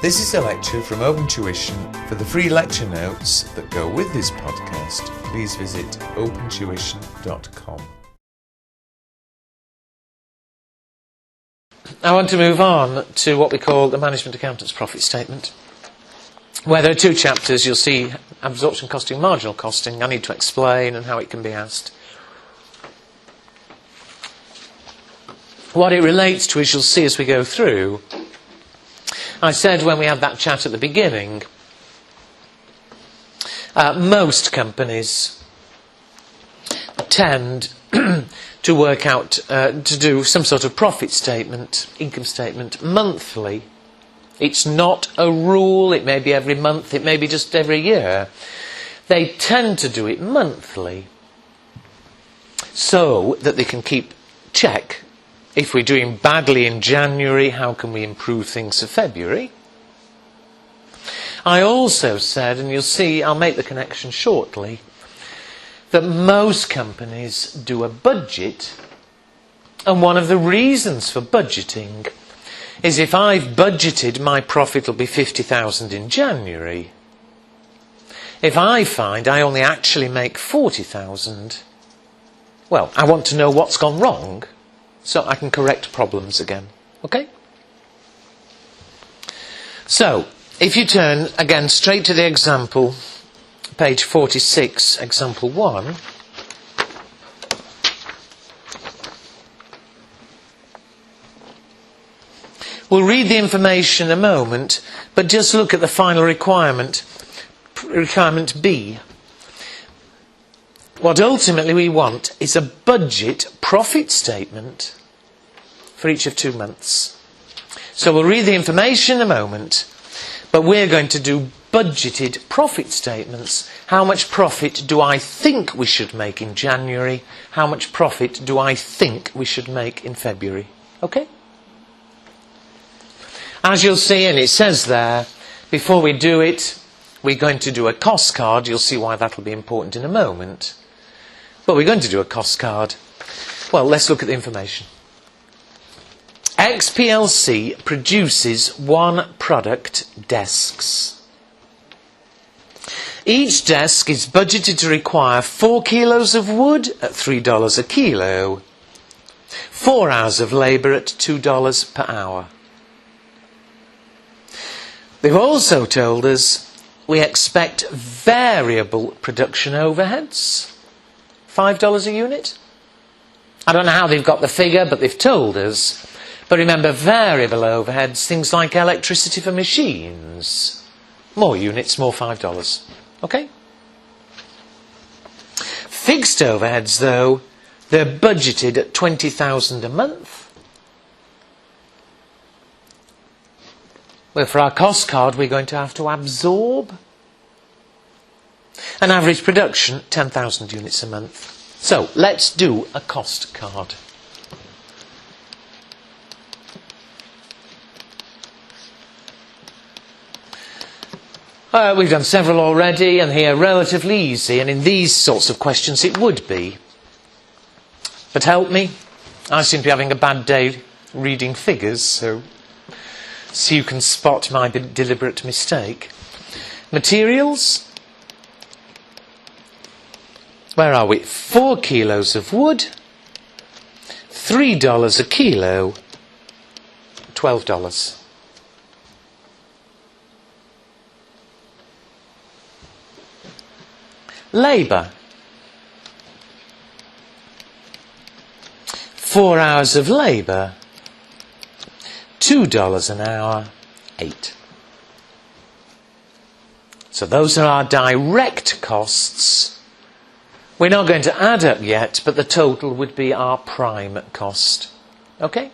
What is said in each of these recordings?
This is a lecture from Opentution. For the free lecture notes that go with this podcast, please visit opentuition.com. I want to move on to what we call the Management Accountant's Profit Statement, where there are two chapters. You'll see absorption costing, marginal costing. I need to explain and how it can be asked. What it relates to, as you'll see as we go through, I said when we had that chat at the beginning, most companies tend to work out, to do some sort of profit statement, income statement, monthly. It's not a rule. It may be every month. It may be just every year. They tend to do it monthly so that they can keep check. If we're doing badly in January, how can we improve things for February? I also said, and you'll see, I'll make the connection shortly, that most companies do a budget, and one of the reasons for budgeting is if I've budgeted my profit will be 50,000 in January, if I find I only actually make 40,000, well, I want to know what's gone wrong so I can correct problems again. Okay? So, if you turn again straight to the example, page 46, example 1. We'll read the information in a moment, but just look at the final requirement, requirement B. What ultimately we want is a budget profit statement for each of 2 months. So we'll read the information in a moment, but we're going to do budgeted profit statements. How much profit do I think we should make in January? How much profit do I think we should make in February? Okay? As you'll see, and it says there, before we do it, we're going to do a cost card. You'll see why that'll be important in a moment. But we're going to do a cost card. Well, let's look at the information. XPLC produces one product, desks. Each desk is budgeted to require 4 kilos of wood at $3 a kilo, 4 hours of labour at $2 per hour. They've also told us we expect variable production overheads, $5 a unit. I don't know how they've got the figure, but they've told us. But remember, variable overheads, things like electricity for machines. More units, more $5. Okay? Fixed overheads, though, they're budgeted at $20,000 a month. Well, for our cost card, we're going to have to absorb an average production, 10,000 units a month. So, let's do a cost card. We've done several already, and here relatively easy, and in these sorts of questions it would be. But help me, I seem to be having a bad day reading figures, so you can spot my deliberate mistake. Materials. Where are we? 4 kilos of wood, $3 a kilo, $12. Labour. 4 hours of labour, $2 an hour, 8. So those are our direct costs. We're not going to add up yet, but the total would be our prime cost. Okay?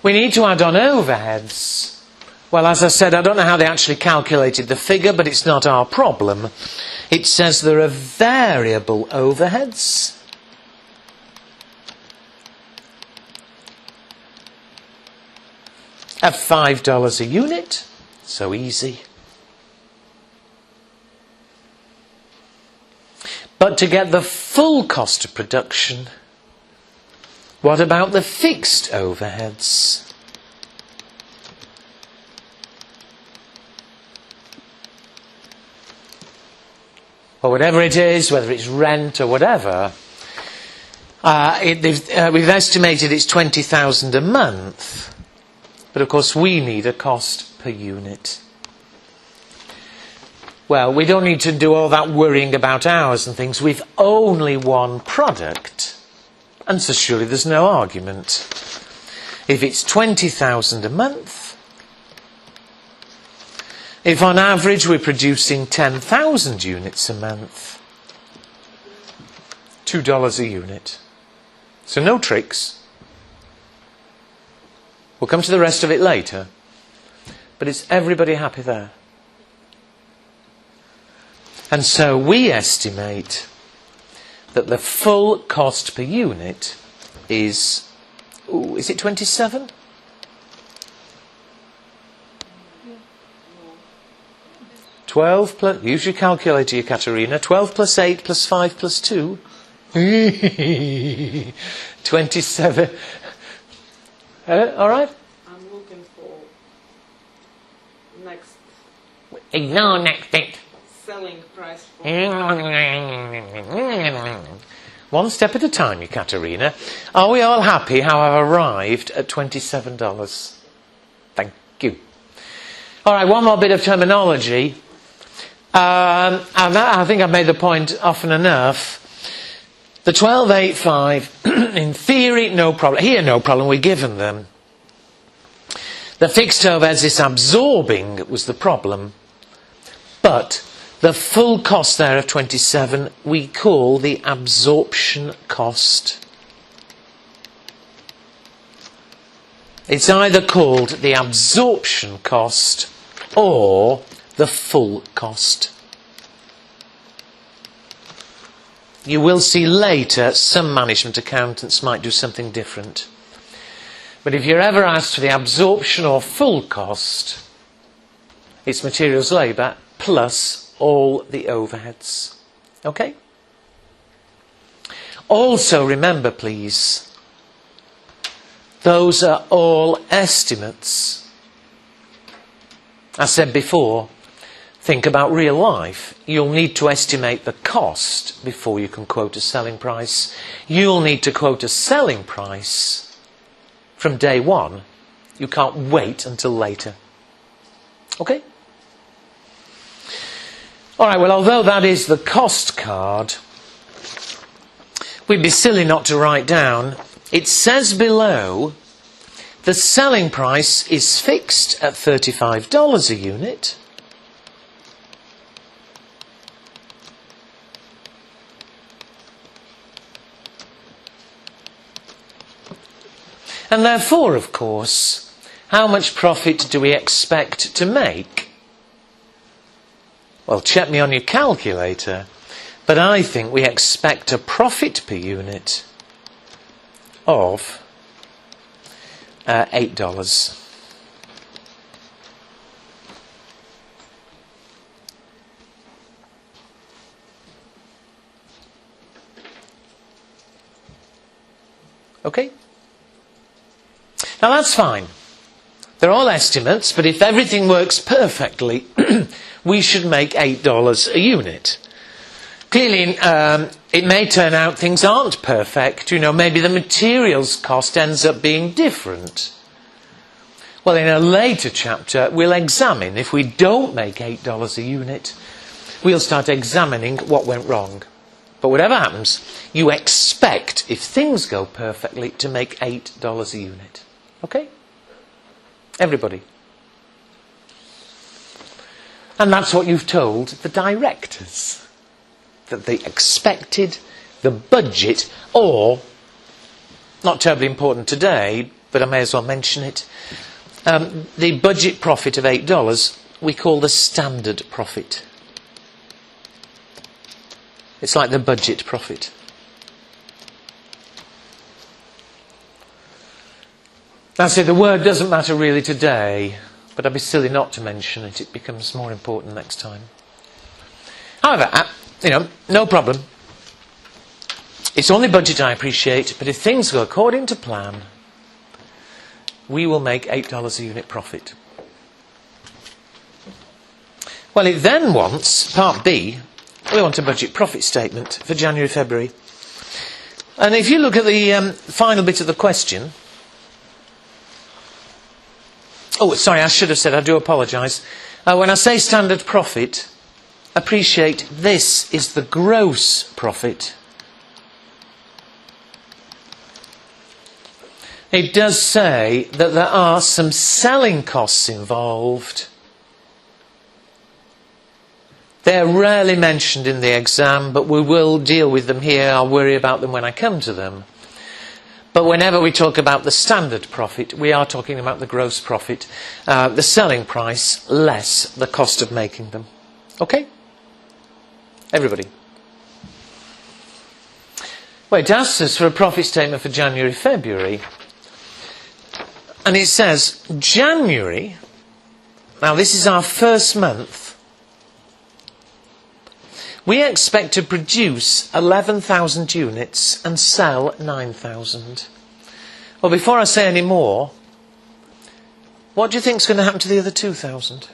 We need to add on overheads. Well, as I said, I don't know how they actually calculated the figure, but it's not our problem. It says there are variable overheads. At $5 a unit. So easy. But to get the full cost of production, what about the fixed overheads? or whatever it is, whether it's rent or whatever, we've estimated it's 20,000 a month. But of course we need a cost per unit. Well, we don't need to do all that worrying about hours and things. We've only one product. And so surely there's no argument. If it's 20,000 a month, if on average we're producing 10,000 units a month, $2 a unit. So no tricks. We'll come to the rest of it later. But is everybody happy there? And so we estimate that the full cost per unit is it 27? Yeah. 12 plus, use your calculator, you Katerina. 12 plus 8 plus 5 plus 2. 27. All right? I'm looking for next Ignore next bit. selling price for One step at a time, you Katerina. Are we all happy how I've arrived at $27? Thank you. All right, one more bit of terminology. I think I've made the point often enough. The 1285, in theory, no problem. Here, no problem, we're given them. The fixed overheads, this absorbing was the problem. But the full cost there of 27 we call the absorption cost. It's either called the absorption cost or the full cost. You will see later some management accountants might do something different. But if you're ever asked for the absorption or full cost, it's materials, labour plus all the overheads. Okay? Also remember, please, those are all estimates. I said before, think about real life. You'll need to estimate the cost before you can quote a selling price. You'll need to quote a selling price from day one. You can't wait until later. Okay? All right, well, although that is the cost card, we'd be silly not to write down. It says below, the selling price is fixed at $35 a unit. And therefore, of course, how much profit do we expect to make? Well, check me on your calculator, but I think we expect a profit per unit of $8. Okay? Now that's fine. They're all estimates, but if everything works perfectly, we should make $8 a unit. Clearly, it may turn out things aren't perfect. You know, maybe the materials cost ends up being different. Well, in a later chapter, we'll examine. If we don't make $8 a unit, we'll start examining what went wrong. But whatever happens, you expect, if things go perfectly, to make $8 a unit. Okay? Everybody. And that's what you've told the directors. That they expected the budget, or, not terribly important today, but I may as well mention it, the budget profit of $8 we call the standard profit. It's like the budget profit. That's it, the word doesn't matter really today, but I'd be silly not to mention it. It becomes more important next time. However, no problem. It's only budget I appreciate, but if things go according to plan, we will make $8 a unit profit. Well, it then wants, part B, We want a budget profit statement for January, February. And if you look at the final bit of the question... Oh, sorry, I should have said, I do apologise. When I say standard profit, appreciate this is the gross profit. It does say that there are some selling costs involved. They're rarely mentioned in the exam, but we will deal with them here. I'll worry about them when I come to them. But whenever we talk about the standard profit, we are talking about the gross profit, the selling price less the cost of making them. Okay? Everybody? Well, it asks us for a profit statement for January, February. And it says, January, now this is our first month, we expect to produce 11,000 units and sell 9,000. Well, before I say any more, what do you think is going to happen to the other 2,000?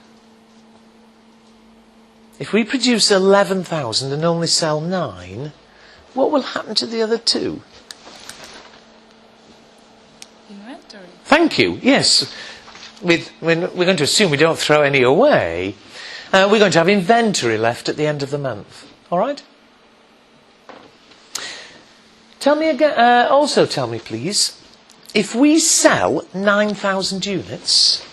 If we produce 11,000 and only sell 9, what will happen to the other 2? Inventory. Thank you, yes. We're going to assume we don't throw any away. We're going to have inventory left at the end of the month. All right? Tell me again. Also tell me, please, if we sell 9,000 units,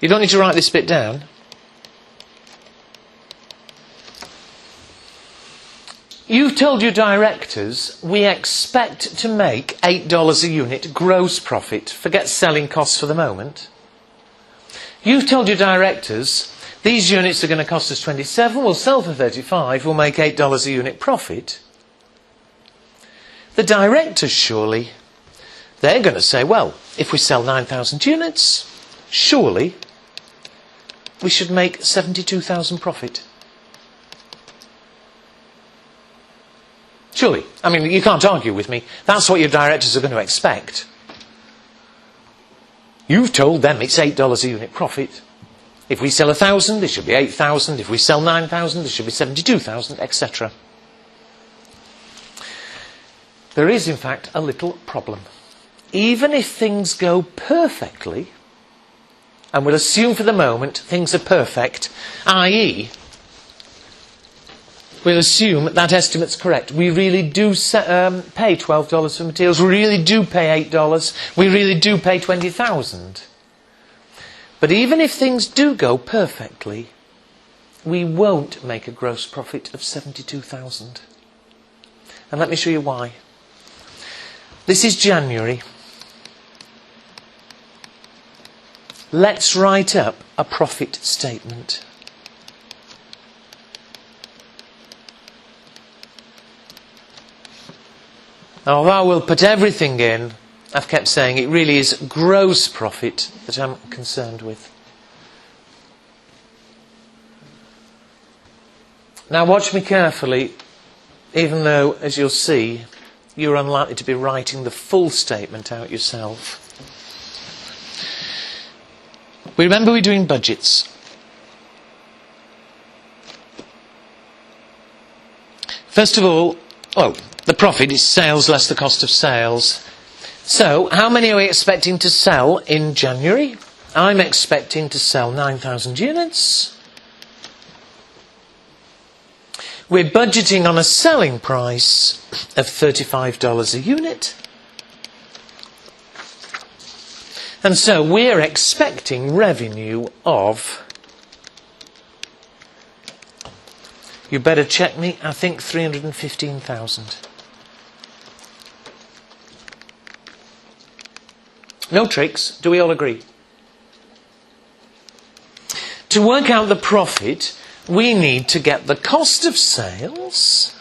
you don't need to write this bit down. You've told your directors we expect to make $8 a unit gross profit. Forget selling costs for the moment. You've told your directors these units are going to cost us 27, we'll sell for 35, we'll make $8 a unit profit. The directors surely, they're going to say, well, if we sell 9,000 units, surely we should make 72,000 profit. Surely. I mean, you can't argue with me. That's what your directors are going to expect. You've told them it's $8 a unit profit. If we sell 1,000, it should be 8,000. If we sell 9,000, it should be 72,000, etc. There is, in fact, a little problem. Even if things go perfectly, and we'll assume for the moment things are perfect, i.e., we'll assume that estimate's correct. We really do pay $12 for materials. We really do pay $8. We really do pay 20,000. But even if things do go perfectly, we won't make a gross profit of 72,000. And let me show you why. This is January. Let's write up a profit statement. Now, although we'll put everything in, I've kept saying it really is gross profit that I'm concerned with. Now, watch me carefully, even though, as you'll see, you're unlikely to be writing the full statement out yourself. We remember we're doing budgets. First of all, the profit is sales less the cost of sales. So, how many are we expecting to sell in January? I'm expecting to sell 9,000 units. We're budgeting on a selling price of $35 a unit. And so we're expecting revenue of, you better check me, I think 315,000. No tricks, do we all agree? To work out the profit, we need to get the cost of sales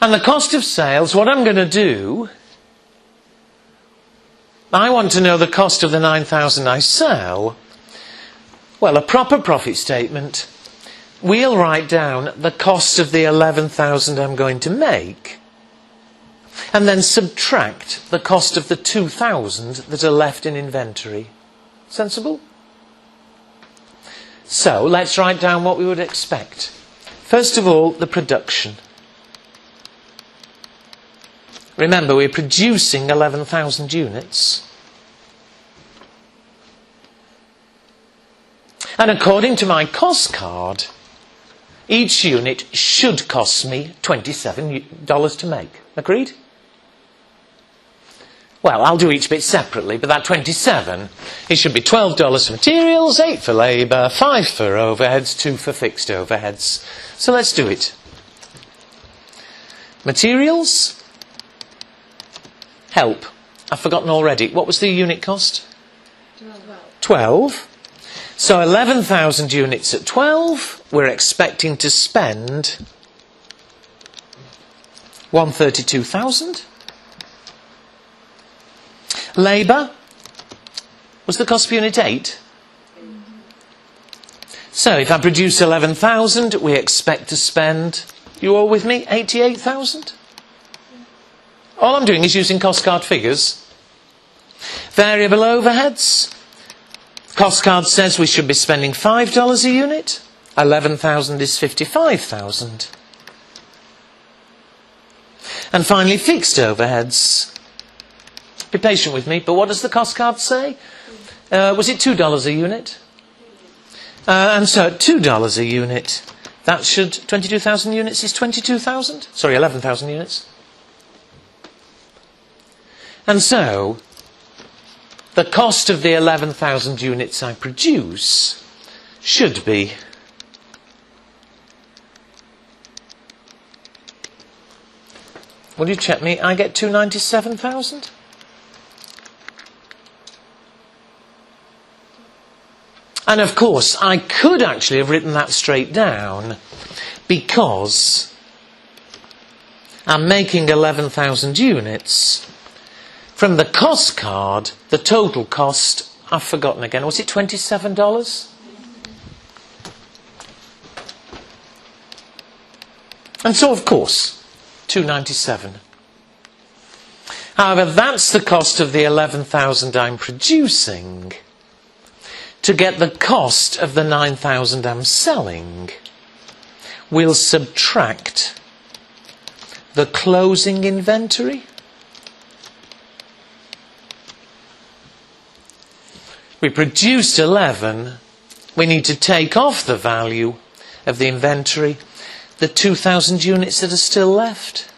and the cost of sales, what I'm going to do, I want to know the cost of the 9,000 I sell. Well, a proper profit statement, we'll write down the cost of the 11,000 I'm going to make. and then subtract the cost of the 2,000 that are left in inventory. Sensible? So, let's write down what we would expect. First of all, the production. Remember, we're producing 11,000 units. And according to my cost card, each unit should cost me $27 to make. Agreed? Well, I'll do each bit separately, but that 27, it should be $12 for materials, 8 for labour, 5 for overheads, 2 for fixed overheads. So let's do it. Materials. Help. I've forgotten already. What was the unit cost? 12. So 11,000 units at 12. We're expecting to spend 132,000. Labour. Was the cost per unit 8? So if I produce 11,000, we expect to spend, you all with me, 88,000? All I'm doing is using cost card figures. Variable overheads. Cost card says we should be spending $5 a unit. 11,000 is 55,000. And finally, fixed overheads. Be patient with me, but what does the cost card say? Was it $2 a unit? And so at $2 a unit, that should, 22,000 units is 22,000? Sorry, 11,000 units. And so, the cost of the 11,000 units I produce should be will you check me? I get 297,000? And of course, I could actually have written that straight down because I'm making 11,000 units. From the cost card, the total cost, I've forgotten again, was it $27? And so, of course, 297. However, that's the cost of the 11,000 I'm producing. To get the cost of the 9,000 I'm selling, we'll subtract the closing inventory. We produced 11. We need to take off the value of the inventory, the 2,000 units that are still left.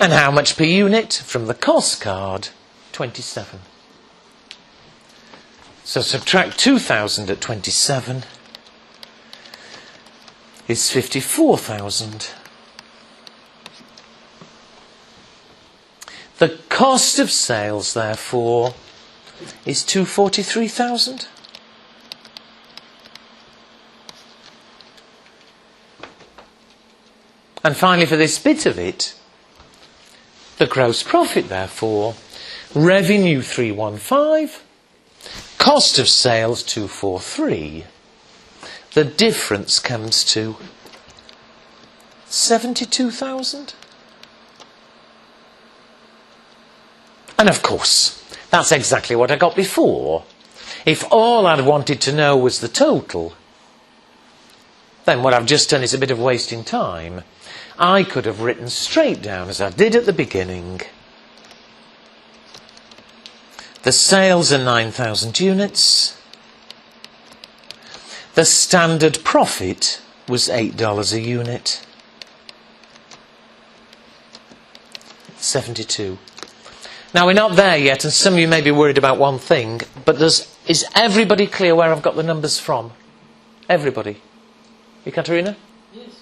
And how much per unit? From the cost card, 27. So subtract 2,000 at 27 is 54,000. The cost of sales, therefore, is 243,000. And finally, for this bit of it, the gross profit, therefore, revenue 315, cost of sales 243. The difference comes to 72,000. And of course, that's exactly what I got before. If all I'd wanted to know was the total, then what I've just done is a bit of wasting time. I could have written straight down, as I did at the beginning, the sales are 9,000 units. The standard profit was $8 a unit. 72. Now, we're not there yet, and some of you may be worried about one thing, but is everybody clear where I've got the numbers from? Everybody? Ekaterina? Yes.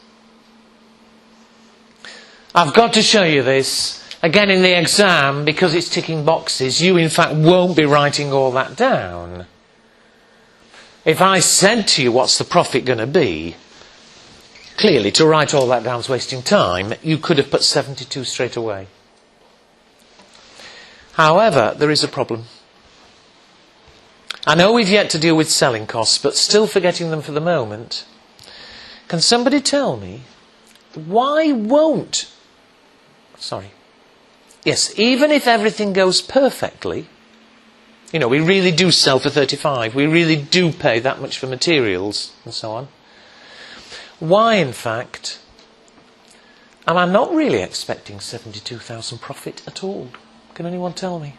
I've got to show you this. Again, in the exam, because it's ticking boxes, you in fact won't be writing all that down. If I said to you, what's the profit going to be? Clearly, to write all that down is wasting time. You could have put 72 straight away. However, there is a problem. I know we've yet to deal with selling costs, but still forgetting them for the moment. Can somebody tell me why won't... Sorry. Yes, even if everything goes perfectly, you know, we really do sell for 35, we really do pay that much for materials and so on. Why, in fact, am I not really expecting 72,000 profit at all? Can anyone tell me?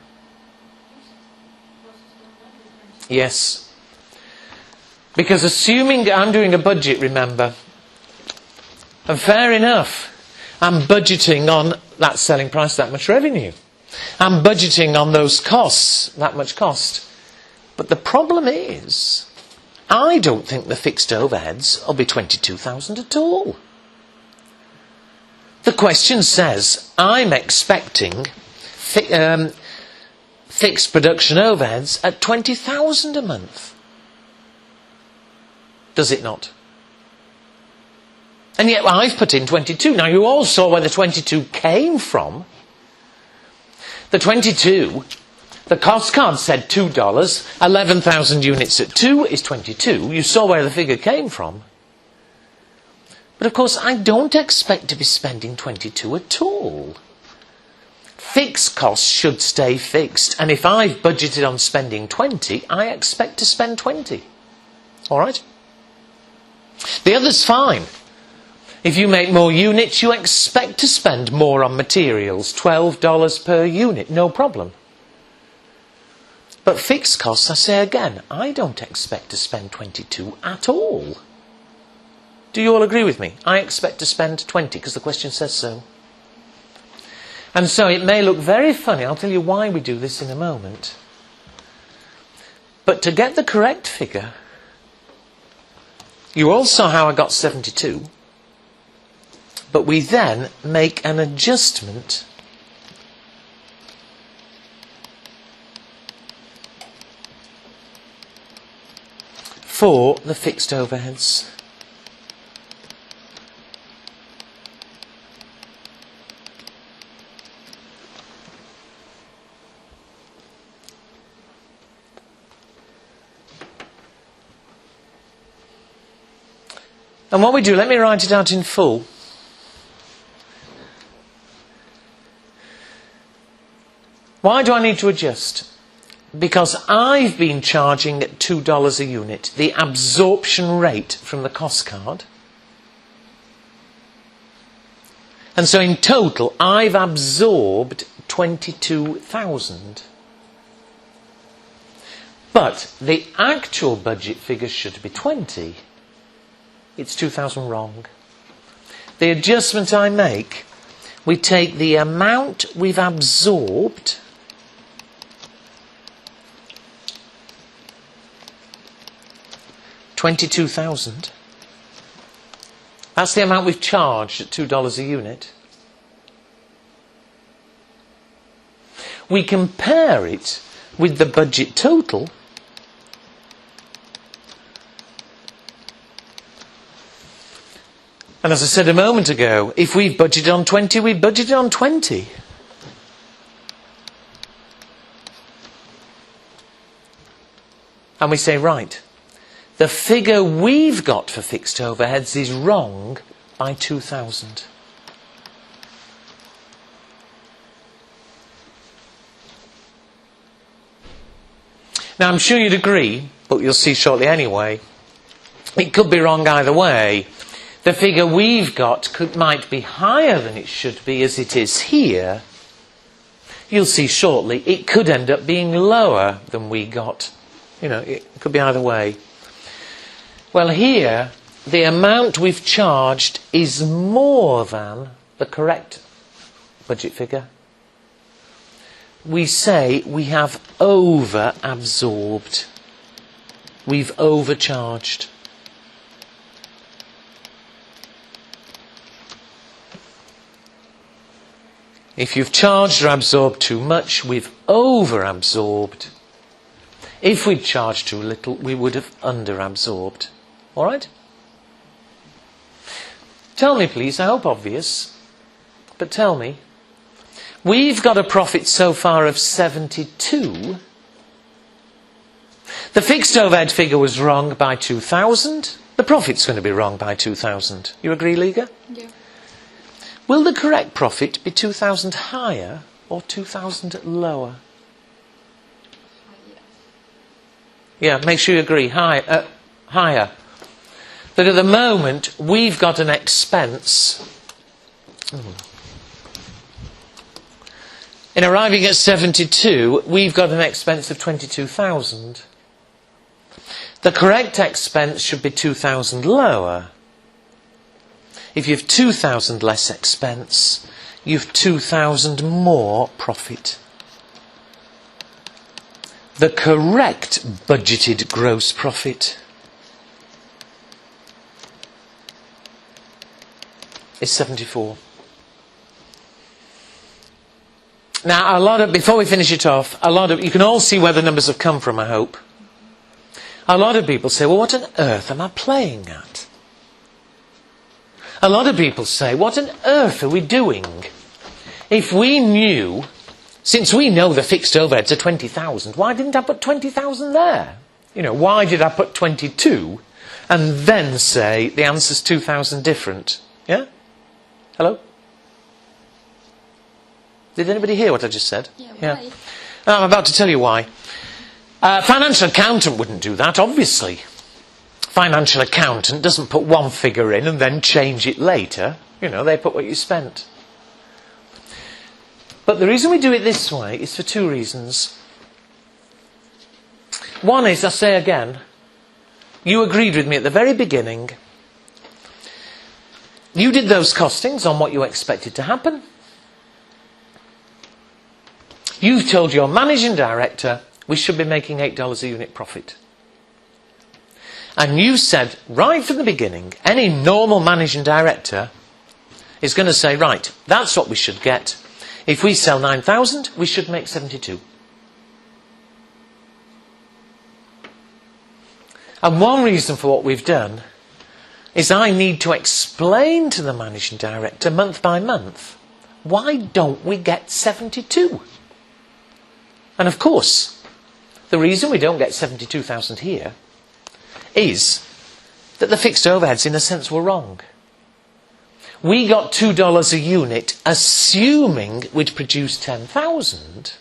Yes. Because assuming I'm doing a budget, remember, and fair enough, I'm budgeting on that selling price, that much revenue. I'm budgeting on those costs, that much cost. But the problem is, I don't think the fixed overheads will be 22,000 at all. The question says, I'm expecting fixed production overheads at 20,000 a month. Does it not? And yet I've put in 22. Now you all saw where the 22 came from. The 22, the cost card said $2, 11,000 units at 2 is 22. You saw where the figure came from. But of course I don't expect to be spending 22 at all. Fixed costs should stay fixed, and if I've budgeted on spending 20, I expect to spend 20. All right? The other's fine. If you make more units, you expect to spend more on materials, $12 per unit, no problem. But fixed costs, I say again, I don't expect to spend 22 at all. Do you all agree with me? I expect to spend 20 because the question says so. And so it may look very funny, I'll tell you why we do this in a moment. But to get the correct figure, you all saw how I got 72. But we then make an adjustment for the fixed overheads. And what we do, let me write it out in full. Why do I need to adjust? Because I've been charging at $2 a unit, the absorption rate from the cost card. And so in total, I've absorbed 22,000. But the actual budget figure should be 20. It's 2,000 wrong. The adjustment I make, we take the amount we've absorbed $22,000. That's the amount we've charged at $2 a unit. We compare it with the budget total. And as I said a moment ago, if we've budgeted on 20, we've budgeted on 20. And we say, right, the figure we've got for fixed overheads is wrong by 2,000. Now, I'm sure you'd agree, but you'll see shortly anyway, it could be wrong either way. The figure we've got might be higher than it should be as it is here. You'll see shortly, it could end up being lower than we got. You know, it could be either way. Well, here, the amount we've charged is more than the correct budget figure. We say we have over-absorbed. We've overcharged. If you've charged or absorbed too much, we've over-absorbed. If we'd charged too little, we would have under-absorbed. All right? Tell me, please, I hope obvious, but tell me. We've got a profit so far of 72. The fixed overhead figure was wrong by 2,000. The profit's going to be wrong by 2,000. You agree, Liga? Yeah. Will the correct profit be 2,000 higher or 2,000 lower? Yeah, make sure you agree. Higher. But at the moment, we've got an expense. In arriving at 72, we've got an expense of 22,000. The correct expense should be 2,000 lower. If you have 2,000 less expense, you have 2,000 more profit. The correct budgeted gross profit is 74. Now, before we finish it off, you can all see where the numbers have come from, I hope. A lot of people say, well, what on earth am I playing at? A lot of people say, what on earth are we doing? If we knew, since we know the fixed overheads are 20,000, why didn't I put 20,000 there? Why did I put 22 and then say the answer's 2,000 different? Yeah? Hello? Did anybody hear what I just said? Yeah. Why? I'm about to tell you why. Financial accountant wouldn't do that, obviously. Financial accountant doesn't put one figure in and then change it later. They put what you spent. But the reason we do it this way is for two reasons. One is, I say again, you agreed with me at the very beginning. You did those costings on what you expected to happen. You've told your managing director we should be making $8 a unit profit. And you said right from the beginning, any normal managing director is going to say, right, that's what we should get. If we sell 9,000, we should make 72. And one reason for what we've done is I need to explain to the managing director month by month, why don't we get 72? And of course, the reason we don't get 72,000 here is that the fixed overheads, in a sense, were wrong. We got $2 a unit, assuming we'd produce 10,000.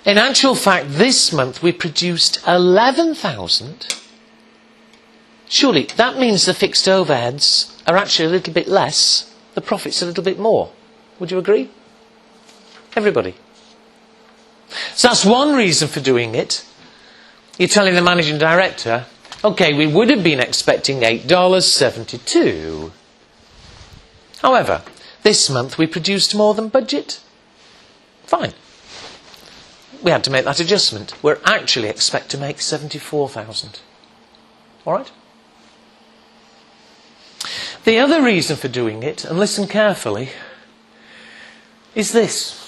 In actual fact, this month we produced 11,000. Surely that means the fixed overheads are actually a little bit less, the profit's a little bit more. Would you agree? Everybody. So that's one reason for doing it. You're telling the managing director, okay, we would have been expecting $8.72. However, this month we produced more than budget. Fine. We had to make that adjustment. We're actually expect to make 74,000. All right? The other reason for doing it, and listen carefully, is this.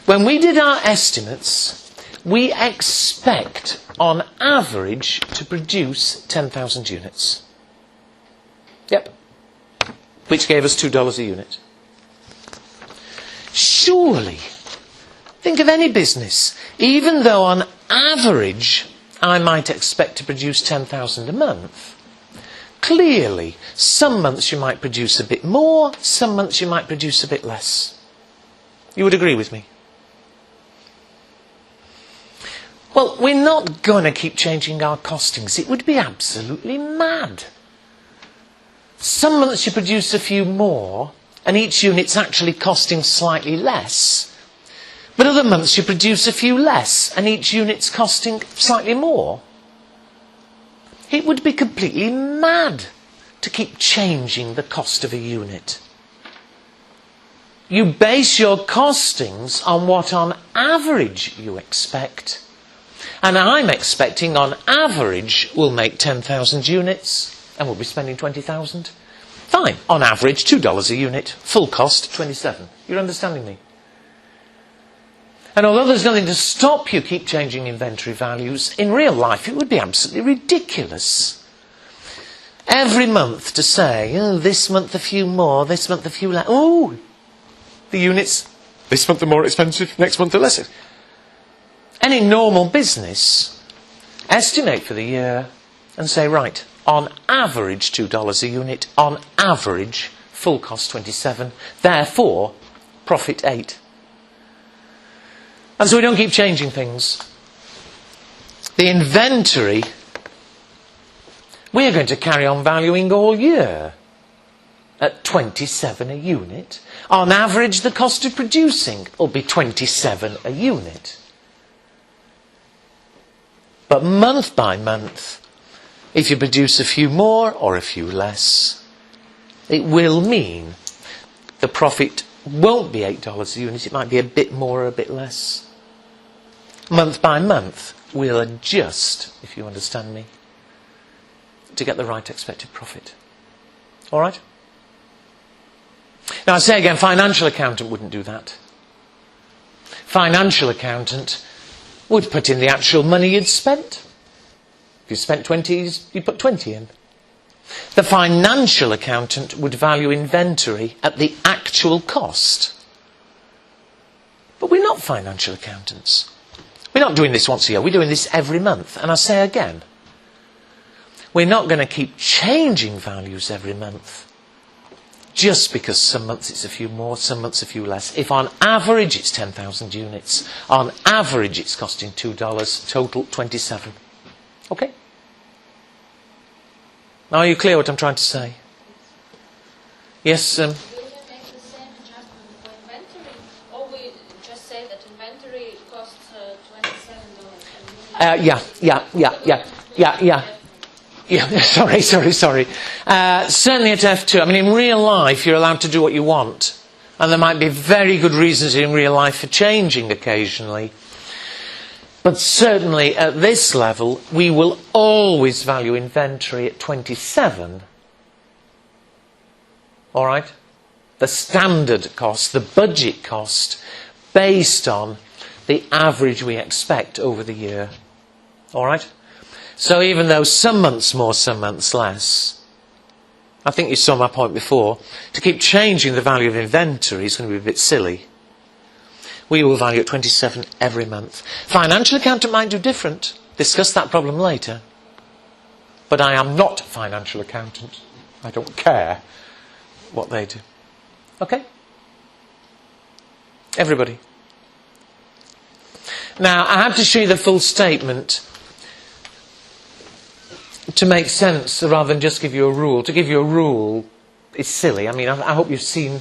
When we did our estimates, we expect, on average, to produce 10,000 units. Yep. Which gave us $2 a unit. Surely, think of any business. Even though on average, I might expect to produce 10,000 a month, clearly, some months you might produce a bit more, some months you might produce a bit less. You would agree with me? Well, we're not going to keep changing our costings. It would be absolutely mad. Some months you produce a few more, and each unit's actually costing slightly less. But other months you produce a few less, and each unit's costing slightly more. It would be completely mad to keep changing the cost of a unit. You base your costings on what on average you expect. And I'm expecting on average we'll make 10,000 units and we'll be spending 20,000. Fine, on average $2 a unit, full cost 27. You're understanding me? And although there's nothing to stop you keep changing inventory values, in real life it would be absolutely ridiculous. Every month to say, oh, this month a few more, this month a few less. Oh, the units, this month are more expensive, next month are less. Any normal business, estimate for the year and say, right, On average, $2 a unit. On average, full cost 27. Therefore, profit 8. And so we don't keep changing things. The inventory, we're going to carry on valuing all year at 27 a unit. On average, the cost of producing will be 27 a unit. But month by month, if you produce a few more or a few less, it will mean the profit won't be $8 a unit. It might be a bit more or a bit less. Month by month, we'll adjust, if you understand me, to get the right expected profit. All right? Now, I say again, financial accountant wouldn't do that. Financial accountant would put in the actual money you'd spent. If you spent 20, you put 20 in. The financial accountant would value inventory at the actual cost. But we're not financial accountants. We're not doing this once a year. We're doing this every month. And I say again, we're not going to keep changing values every month just because some months it's a few more, some months a few less. If on average it's 10,000 units, on average it's costing $2, total 27. Okay? Now, are you clear what I'm trying to say? Yes? Will we make the same adjustment for inventory, or we just say that inventory costs $27 a unit? Yeah, sorry. Certainly at F2. I mean, in real life, you're allowed to do what you want. And there might be very good reasons in real life for changing occasionally. But certainly at this level, we will always value inventory at 27. All right? The standard cost, the budget cost, based on the average we expect over the year. All right? So even though some months more, some months less, I think you saw my point before, to keep changing the value of inventory is going to be a bit silly. We will value at 27 every month. Financial accountant might do different. Discuss that problem later. But I am not a financial accountant. I don't care what they do. Okay? Everybody. Now, I have to show you the full statement to make sense rather than just give you a rule. To give you a rule is silly. I mean, I hope you've seen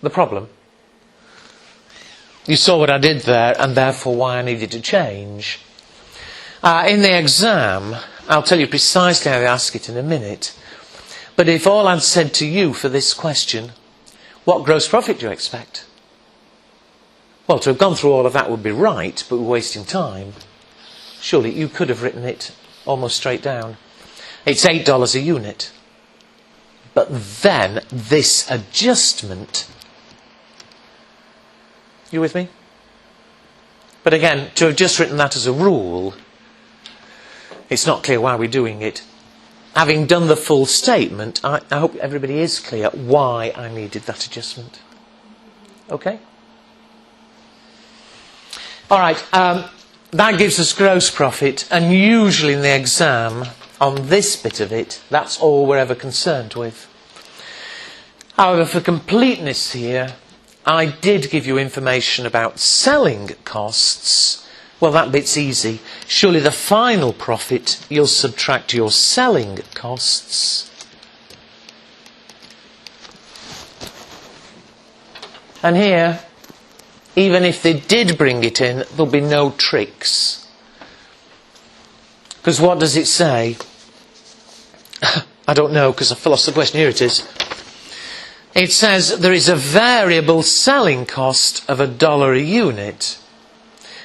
the problem. You saw what I did there and therefore why I needed to change. In the exam, I'll tell you precisely how they ask it in a minute. But if all I'd said to you for this question, what gross profit do you expect? Well, to have gone through all of that would be right, but we're wasting time. Surely you could have written it almost straight down. It's $8 a unit. But then this adjustment. You with me? But again, to have just written that as a rule, it's not clear why we're doing it. Having done the full statement, I hope everybody is clear why I needed that adjustment. Okay? All right, that gives us gross profit, and usually in the exam, on this bit of it, that's all we're ever concerned with. However, for completeness here, I did give you information about selling costs. Well, that bit's easy. Surely the final profit, you'll subtract your selling costs. And here, even if they did bring it in, there'll be no tricks. Because what does it say? I don't know, because I've lost the question. Here it is. It says there is a variable selling cost of $1 a unit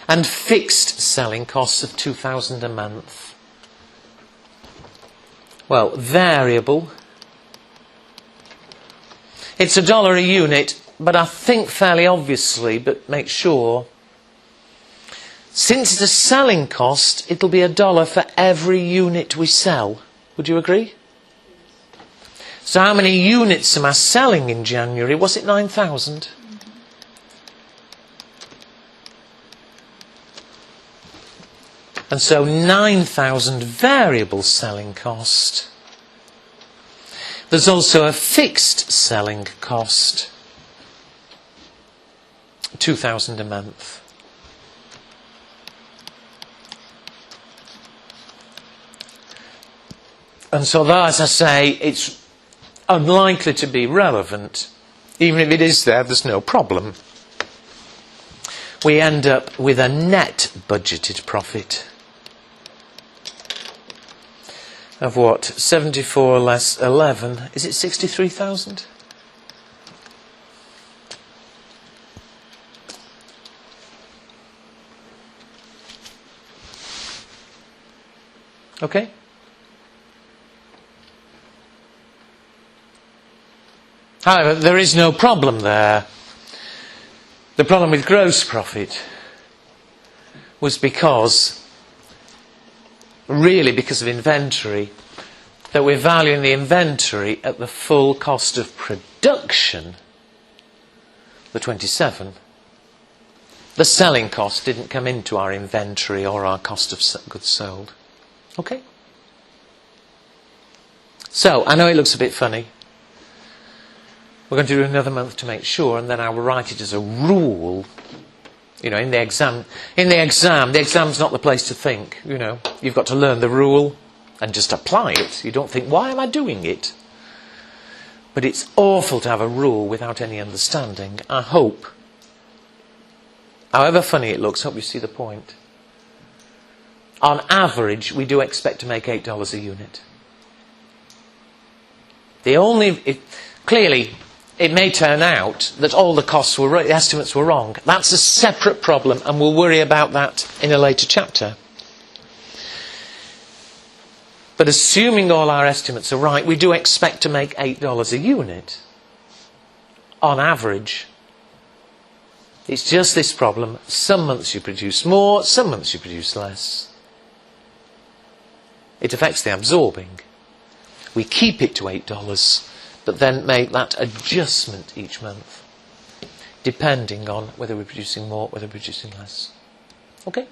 and fixed selling costs of $2,000 a month. Well, variable. It's $1 a unit, but I think fairly obviously, but make sure. Since it's a selling cost, it'll be $1 for every unit we sell. Would you agree? So how many units am I selling in January? Was it 9,000? And so 9,000 variable selling cost There's also a fixed selling cost, £2,000 a month. And so though, as I say, it's unlikely to be relevant, even if it is there, there's no problem. We end up with a net budgeted profit of what? 74 less 11. Is it 63,000? Okay? However, there is no problem there. The problem with gross profit was really because of inventory, that we're valuing the inventory at the full cost of production, the 27. The selling cost didn't come into our inventory or our cost of goods sold. Okay? So, I know it looks a bit funny. We're going to do another month to make sure, and then I will write it as a rule. You know, in the exam, the exam's not the place to think, you know. You've got to learn the rule and just apply it. You don't think, why am I doing it? But it's awful to have a rule without any understanding. I hope, however funny it looks, I hope you see the point. On average, we do expect to make $8 a unit. Clearly, it may turn out that all the the estimates were wrong. That's a separate problem, and we'll worry about that in a later chapter. But assuming all our estimates are right, we do expect to make $8 a unit, on average. It's just this problem. Some months you produce more, some months you produce less. It affects the absorbing. We keep it to $8. But then make that adjustment each month, depending on whether we're producing more, whether we're producing less. Okay?